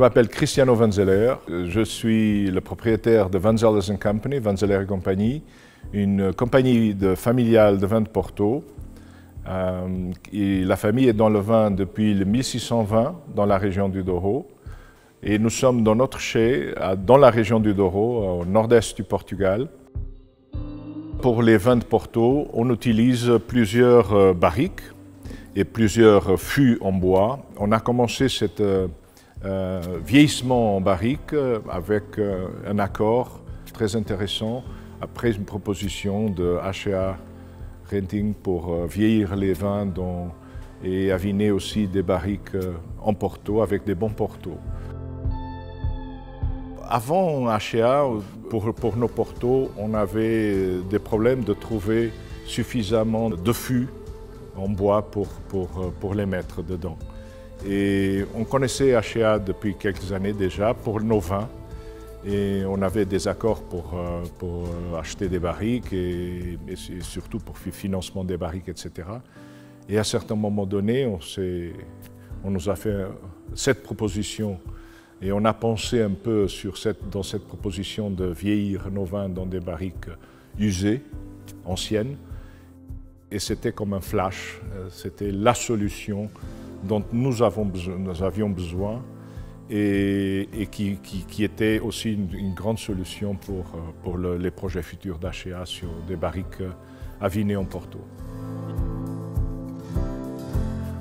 m'appelle Cristiano Vanzeller, je suis le propriétaire de Vanzellers & Company, Vanzeller & Compagnie, une compagnie familiale de vin de Porto. Et la famille est dans le vin depuis le 1620 dans la région du Douro. Et nous sommes dans notre chai dans la région du Douro, au nord-est du Portugal. Pour les vins de Porto, on utilise plusieurs barriques et plusieurs fûts en bois. On a commencé cet vieillissement en barrique avec un accord très intéressant après une proposition de H&A Renting pour vieillir les vins et aviner aussi des barriques en Porto avec des bons Portos. Avant H&A, pour nos Portos, on avait des problèmes de trouver suffisamment de fûts en bois pour les mettre dedans. Et on connaissait H&A depuis quelques années déjà pour nos vins. Et on avait des accords pour acheter des barriques et surtout pour le financement des barriques, etc. Et à un certain moment donné, on nous a fait cette proposition et on a pensé un peu dans cette proposition de vieillir nos vins dans des barriques usées, anciennes. Et c'était comme un flash, c'était la solution dont nous avions besoin. Et qui était aussi une grande solution pour les projets futurs d'H&A sur des barriques avinées en Porto.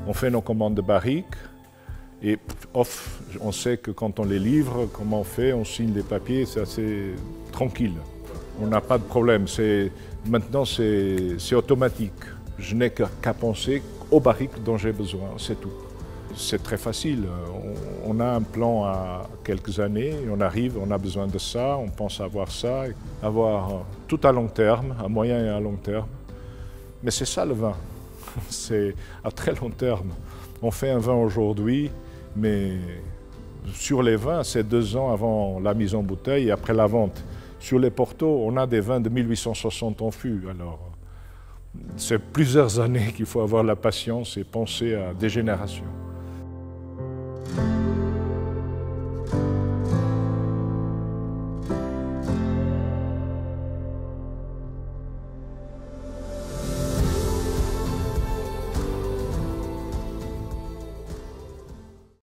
On fait nos commandes de barriques et on sait que quand on les livre, comment on fait, on signe des papiers, c'est assez tranquille. On n'a pas de problème, maintenant c'est automatique. Je n'ai qu'à penser aux barriques dont j'ai besoin, c'est tout. C'est très facile. On a un plan à quelques années, on arrive, on a besoin de ça, on pense avoir ça, avoir tout à long terme, à moyen et à long terme. Mais c'est ça le vin, c'est à très long terme. On fait un vin aujourd'hui, mais sur les vins, c'est 2 ans avant la mise en bouteille et après la vente. Sur les Portos, on a des vins de 1860 en fût. Alors, c'est plusieurs années qu'il faut avoir la patience et penser à des générations.